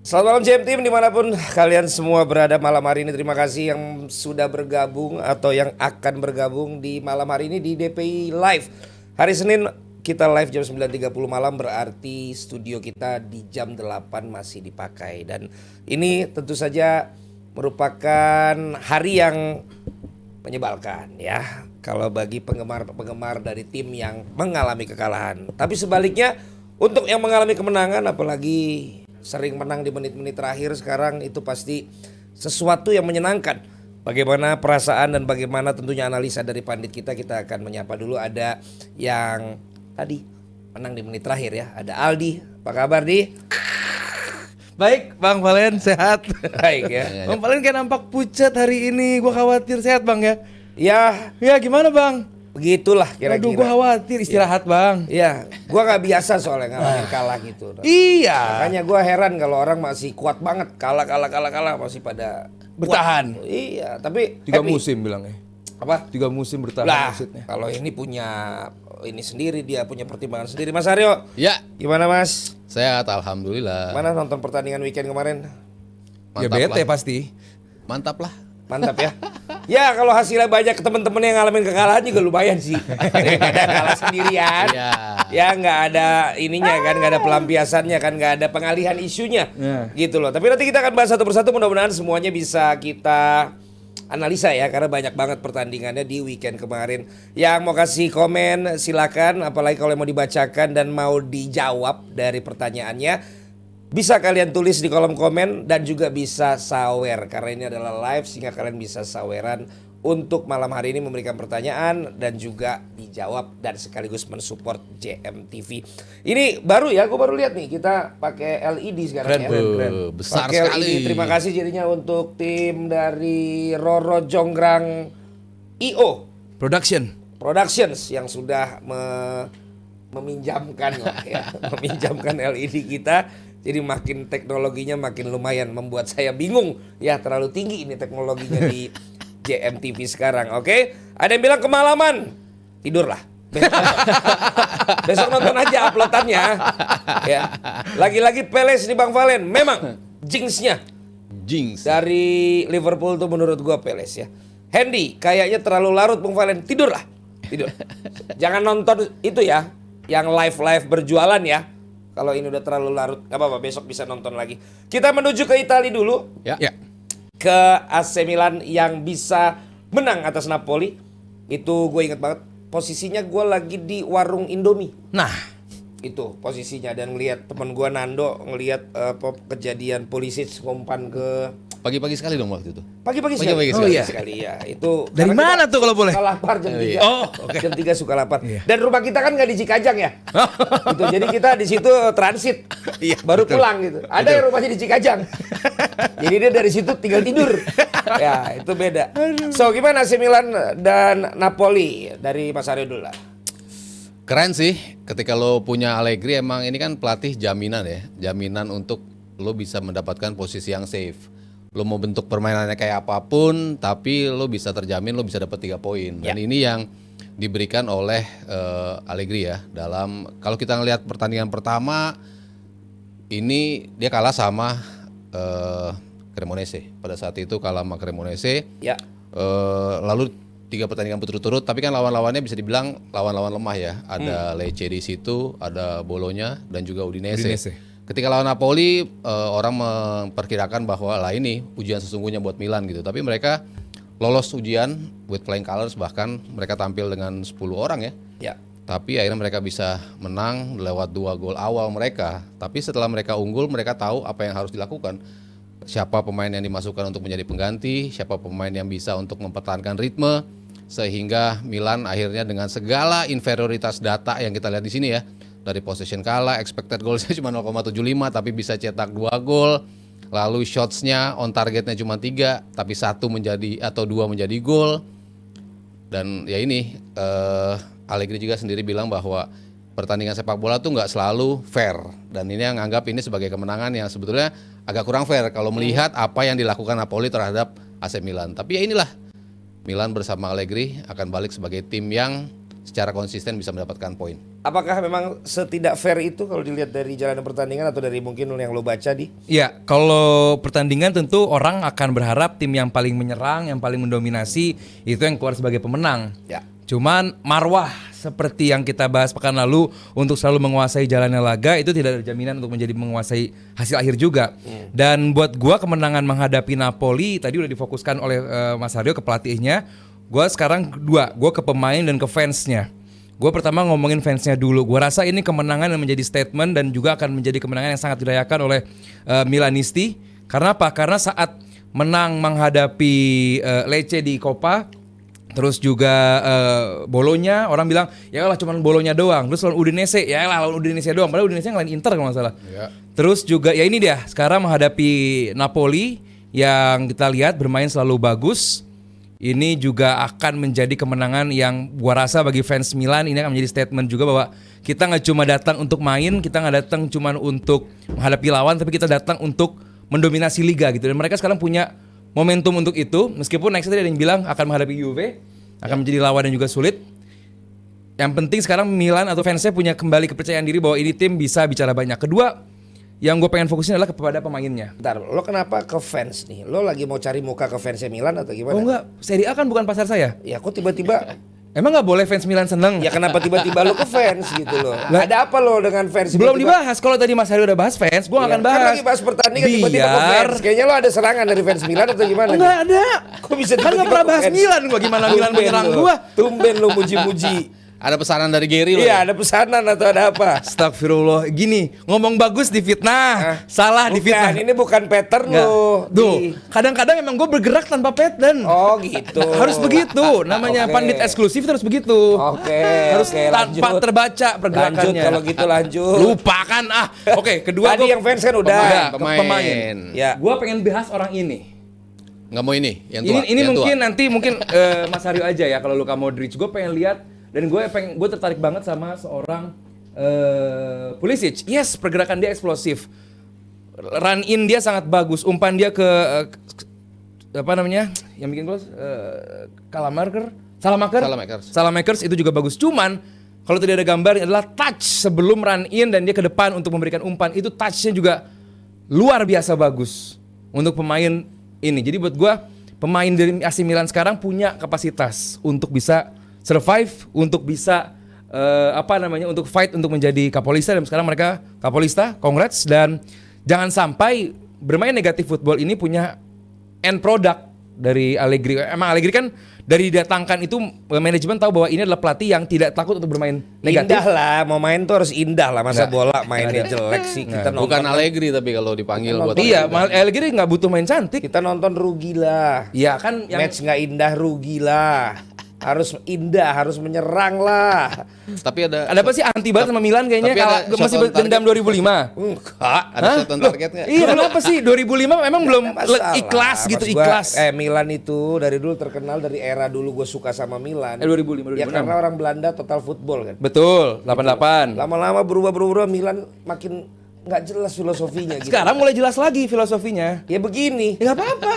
Selamat malam JM Team dimanapun kalian semua berada malam hari ini. Terima kasih yang sudah bergabung atau yang akan bergabung di malam hari ini di DPI Live. Hari Senin kita live jam 9.30 malam, berarti studio kita di jam 8 masih dipakai. Dan ini tentu saja merupakan hari yang menyebalkan ya, kalau bagi penggemar-penggemar dari tim yang mengalami kekalahan. Tapi sebaliknya untuk yang mengalami kemenangan, apalagi sering menang di menit-menit terakhir sekarang, itu pasti sesuatu yang menyenangkan. Bagaimana perasaan dan bagaimana tentunya analisa dari pandit kita akan menyapa dulu. Ada yang tadi menang di menit terakhir ya, ada Aldi. Apa kabar Di? Baik Bang Valen, sehat. Baik ya. Bang Valen kayak nampak pucat hari ini, gua khawatir. Sehat Bang ya? Ya Gimana Bang? begitulah kira-kira. Aduh gua khawatir, istirahat Bang. Iya, gua nggak biasa soalnya ngalamin kalah gitu. Iya. Makanya gua heran kalau orang masih kuat banget, kalah masih pada Bertahan. kuat. Iya, tapi 3 happy. musim bilangnya. Apa? 3 musim bertahan Lah, maksudnya. kalau ini punya ini sendiri, dia punya pertimbangan sendiri. Mas Aryo, Ya, gimana Mas? sehat alhamdulillah. Mana nonton pertandingan weekend kemarin? Ya Mantap bete lah. pasti. Mantap lah. Mantap ya. Ya kalau hasilnya banyak, teman-teman yang ngalamin kekalahan juga lumayan sih. Daripada kalah sendirian. Iya. Ya nggak ada ininya kan, nggak ada pelampiasannya kan, nggak ada pengalihan isunya. Gitu loh. Tapi nanti kita akan bahas satu persatu, mudah-mudahan semuanya bisa kita analisa ya, karena banyak banget pertandingannya di weekend kemarin. Yang mau kasih komen silakan, apalagi kalau mau dibacakan dan mau dijawab dari pertanyaannya, bisa kalian tulis di kolom komen dan juga bisa sawer, karena ini adalah live sehingga kalian bisa saweran untuk malam hari ini memberikan pertanyaan dan juga dijawab dan sekaligus mensupport JMTV. Ini baru ya, gue baru lihat nih, kita pakai LED sekarang ya. Keren. Besar Pakai sekali. LED. Terima kasih jadinya untuk tim dari Roro Jonggrang IO Productions yang sudah meminjamkan lah ya, meminjamkan LED kita. Jadi makin teknologinya makin lumayan, membuat saya bingung ya, terlalu tinggi ini teknologinya di JMTV sekarang. Oke, ada yang bilang kemalaman, tidurlah. Besok nonton aja uploadannya ya. Lagi-lagi Peles di Bang Valen, memang jinxnya Jinx. dari Liverpool tuh menurut gua Peles ya. Hendy kayaknya terlalu larut Bang Valen, tidurlah. Tidur. Jangan nonton itu ya, yang live berjualan ya. Kalau ini udah terlalu larut, gak apa-apa, besok bisa nonton lagi. Kita menuju ke Italia dulu, Ya. ke AC Milan yang bisa menang atas Napoli. Itu gue inget banget, posisinya gue lagi di warung Indomie. Nah, Itu posisinya, dan ngelihat teman gue Nando ngelihat kejadian polisi ngumpan ke Pagi-pagi sekali dong waktu itu. pagi-pagi sekali. Pagi-pagi Oh sekali. iya sekali ya. Itu Dari karena mana kita tuh kalau boleh? Suka lapar jam 3. Oh, oke. Jam 3 suka lapar. Iya. Dan rumah kita kan nggak di Cikajang ya. Gitu. Jadi kita di situ transit. Iya, Baru betul. pulang gitu. Ada yang rumahnya di Cikajang. Jadi dia dari situ tinggal tidur. Ya, itu beda. So, gimana AC Milan dan Napoli? Dari Mas Aryo dulu lah. Keren sih, ketika lo punya Allegri, emang ini kan pelatih jaminan ya. Jaminan untuk lo bisa mendapatkan posisi yang safe. Lo mau bentuk permainannya kayak apapun, tapi lo bisa terjamin lo bisa dapat 3 poin. Dan ini yang diberikan oleh Allegri ya. Dalam, kalau kita ngelihat pertandingan pertama, ini dia kalah sama Cremonese. Pada saat itu kalah sama Cremonese. Ya. Lalu 3 pertandingan berturut-turut, tapi kan lawan-lawannya bisa dibilang lawan-lawan lemah ya. Ada Lecce di situ, ada Bolonya dan juga Udinese. Ketika lawan Napoli, orang memperkirakan bahwa lah ini ujian sesungguhnya buat Milan gitu. Tapi mereka lolos ujian with flying colors, bahkan mereka tampil dengan 10 orang ya. Ya. Tapi akhirnya mereka bisa menang lewat 2 gol awal mereka. Tapi setelah mereka unggul, mereka tahu apa yang harus dilakukan. Siapa pemain yang dimasukkan untuk menjadi pengganti, siapa pemain yang bisa untuk mempertahankan ritme, sehingga Milan akhirnya dengan segala inferioritas data yang kita lihat di sini ya, dari possession kalah, expected goalsnya cuma 0,75 tapi bisa cetak 2 gol, lalu shotsnya on targetnya cuma 3 tapi 1 menjadi atau 2 menjadi gol. Dan ya ini Allegri juga sendiri bilang bahwa pertandingan sepak bola tuh nggak selalu fair, dan ini yang anggap ini sebagai kemenangan yang sebetulnya agak kurang fair kalau melihat apa yang dilakukan Napoli terhadap AC Milan. Tapi ya inilah, Milan bersama Allegri akan balik sebagai tim yang secara konsisten bisa mendapatkan poin. Apakah memang setidak fair itu kalau dilihat dari jalannya pertandingan atau dari mungkin yang lo baca di? Ya, kalau pertandingan tentu orang akan berharap tim yang paling menyerang, yang paling mendominasi itu yang keluar sebagai pemenang. Ya. Cuman marwah seperti yang kita bahas pekan lalu untuk selalu menguasai jalannya laga itu tidak ada jaminan untuk menjadi menguasai hasil akhir juga. Dan buat gua kemenangan menghadapi Napoli tadi udah difokuskan oleh Mas Aryo ke pelatihnya. Gua sekarang gua ke pemain dan ke fansnya. Gue pertama ngomongin fansnya dulu. Gue rasa ini kemenangan yang menjadi statement dan juga akan menjadi kemenangan yang sangat dirayakan oleh Milanisti. Karena apa? Karena saat menang menghadapi Lecce di Coppa, terus juga Bolonya, orang bilang ya lah cuman Bolonya doang. Terus lawan Udinese, ya lah lawan Udinese doang. Padahal Udinese ngelain Inter kalau nggak salah. Ya. Terus juga ya ini dia. Sekarang menghadapi Napoli yang kita lihat bermain selalu bagus. Ini juga akan menjadi kemenangan yang gua rasa bagi fans Milan ini akan menjadi statement juga bahwa kita nggak cuma datang untuk main, kita nggak datang cuma untuk menghadapi lawan, tapi kita datang untuk mendominasi liga gitu. Dan mereka sekarang punya momentum untuk itu, meskipun next tadi ada yang bilang akan menghadapi Juve, akan menjadi lawan yang juga sulit. Yang penting sekarang Milan atau fansnya punya kembali kepercayaan diri bahwa ini tim bisa bicara banyak. Kedua, yang gue pengen fokusin adalah kepada pemainnya. Bentar, lo kenapa ke fans nih? Lo lagi mau cari muka ke fansnya Milan atau gimana? Oh enggak, Serie A kan bukan pasar saya. Ya kok tiba-tiba Emang nggak boleh fans Milan seneng? ya kenapa tiba-tiba lo ke fans gitu loh? Ada apa lo dengan fans? Belum tiba-tiba? dibahas. Kalau tadi Mas Hari udah bahas fans, gue Iya, akan kan bahas. lagi bahas pertandingan tiba-tiba ke fans. Kayaknya lo ada serangan dari fans Milan atau gimana? Enggak ada. Kok bisa Kan nggak tiba-tiba pernah ke bahas fans? Milan. Gua gimana Milan menyerang gua? Tumben lo muji-muji. Ada pesanan dari Gary loh. Iya, ada pesanan atau ada apa? Astagfirullah. Gini, ngomong bagus difitnah, salah difitnah. Bukan, ini bukan pattern Nggak. lo. Tuh, kadang-kadang emang gue bergerak tanpa pattern. Oh gitu. Harus begitu. Namanya Oke. pandit eksklusif terus begitu. Oke. Harus oke, tanpa lanjut. terbaca pergerakannya. Lanjut kalau gitu lanjut. Lupakan ah. Oke, kedua Tadi gua yang fans kan udah. pemain. Ya. Gue pengen bahas orang ini. Nggak mau ini, yang tua. Ini yang mungkin tua. nanti Mas Haryo aja ya kalau Luka Modric. Gue pengen lihat dan gue tertarik banget sama seorang Pulisic. Yes, pergerakan dia eksplosif. Run in dia sangat bagus. Umpan dia ke apa namanya? Yang bikin gol Salamakers itu juga bagus. Cuman kalau tidak ada gambarnya adalah touch sebelum run in dan dia ke depan untuk memberikan umpan. Itu touch-nya juga luar biasa bagus untuk pemain ini. Jadi buat gue pemain dari AC Milan sekarang punya kapasitas untuk bisa survive, untuk bisa untuk fight untuk menjadi Kapolista, dan sekarang mereka Kapolista, congrats. Dan jangan sampai bermain negatif football ini punya end product dari Allegri. Emang Allegri kan dari datangkan itu manajemen tahu bahwa ini adalah pelatih yang tidak takut untuk bermain negatif. Indah lah, mau main tuh harus indah lah. Masa bola mainnya jelek sih kita nonton. Bukan Allegri tapi kalau dipanggil buat Iya, Allegri nggak butuh main cantik. Kita nonton rugi lah. Iya kan yang Match nggak indah rugi lah. Harus indah, harus menyerang lah. Tapi ada apa sih anti banget sama Milan kayaknya Tapi ada kalau masih shot on dendam 2005. Enggak. ada shot on target nggak? Iya, kenapa sih 2005 memang belum Masalah. ikhlas gitu, Maksud gua, ikhlas. Milan itu dari dulu terkenal dari era dulu gue suka sama Milan. 2005, Ya karena orang Belanda total football kan. Betul, 88. Lama-lama berubah Milan makin nggak jelas filosofinya gitu. Sekarang mulai jelas lagi filosofinya. Ya begini. Ya nggak apa-apa.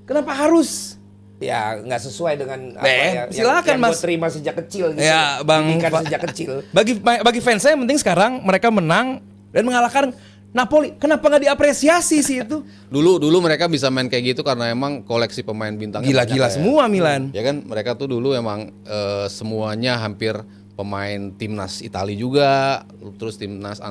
Kenapa harus? Ya nggak sesuai dengan apa silakan, yang Mas. gue terima sejak kecil gitu. Ya, Bang Didikan Pak. sejak kecil. Bagi fans saya yang penting sekarang mereka menang dan mengalahkan Napoli. Kenapa nggak diapresiasi sih itu? Dulu mereka bisa main kayak gitu karena emang koleksi pemain bintangnya Gila-gila banyak ya. semua Milan. Ya kan mereka tuh dulu emang semuanya hampir pemain timnas Italia juga, terus timnas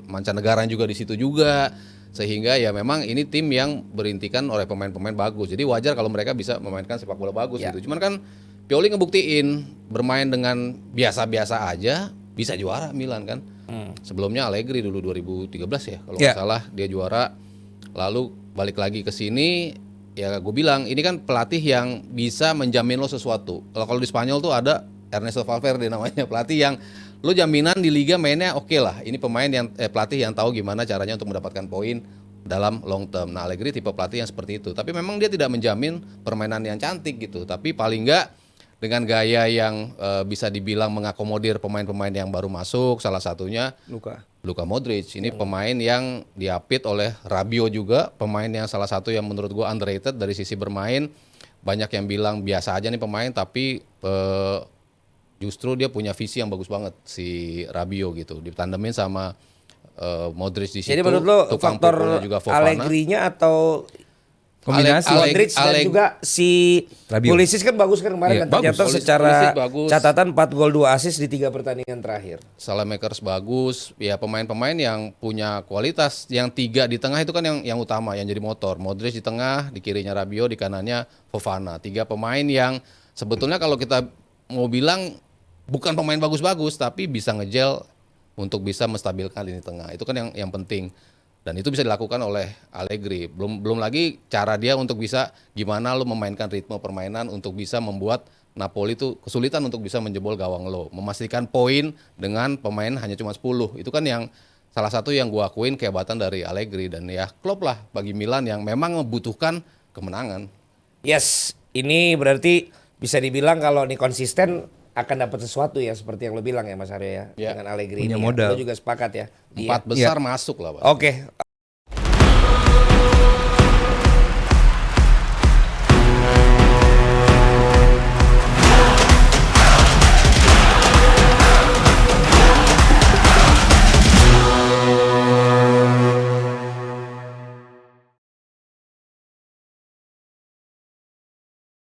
mancanegara juga di situ juga. Sehingga ya memang ini tim yang berintikan oleh pemain-pemain bagus. Jadi wajar kalau mereka bisa memainkan sepak bola bagus Ya. gitu. Cuman kan Pioli ngebuktiin bermain dengan biasa-biasa aja bisa juara Milan kan. Sebelumnya Allegri dulu 2013 ya kalau nggak salah dia juara. Lalu balik lagi ke sini ya gue bilang ini kan pelatih yang bisa menjamin lo sesuatu. Kalau di Spanyol tuh ada Ernesto Valverde namanya, pelatih yang lo jaminan di liga mainnya oke lah. Ini pemain yang pelatih yang tahu gimana caranya untuk mendapatkan poin dalam long term. Nah, Allegri tipe pelatih yang seperti itu. Tapi memang dia tidak menjamin permainan yang cantik gitu. Tapi paling enggak dengan gaya yang bisa dibilang mengakomodir pemain-pemain yang baru masuk, salah satunya Luka Modric. Ini pemain yang diapit oleh Rabiot juga, pemain yang salah satu yang menurut gua underrated dari sisi bermain. Banyak yang bilang biasa aja nih pemain, tapi justru dia punya visi yang bagus banget si Rabiot gitu. Ditandemin sama Modric di situ. Jadi menurut lo tukang faktor pukulnya juga Fofana. Allegri-nya atau Kombinasi. Modric dan juga si Rabiot. Pulisic kan bagus kan kemarin Iya, kan ternyata bagus. secara Pulisic bagus. catatan 4 gol 2 assist di 3 pertandingan terakhir. Salamakers bagus, ya pemain-pemain yang punya kualitas. Yang 3 di tengah itu kan yang utama, yang jadi motor. Modric di tengah, di kirinya Rabiot, di kanannya Fofana. 3 pemain yang sebetulnya kalau kita mau bilang bukan pemain bagus-bagus, tapi bisa ngejel untuk bisa menstabilkan lini tengah. Itu kan yang penting. Dan itu bisa dilakukan oleh Allegri. Belum lagi cara dia untuk bisa gimana lo memainkan ritme permainan untuk bisa membuat Napoli itu kesulitan untuk bisa menjebol gawang lo. Memastikan poin dengan pemain hanya cuma 10. Itu kan yang salah satu yang gua akuin kehebatan dari Allegri. Dan ya klop lah bagi Milan yang memang membutuhkan kemenangan. Yes, ini berarti bisa dibilang kalau ini konsisten akan dapat sesuatu ya seperti yang lo bilang ya Mas Aryo ya, Ya. dengan Allegri Punya ini. modal. Lo juga sepakat ya. 4 besar masuk lah, Pak. Oke,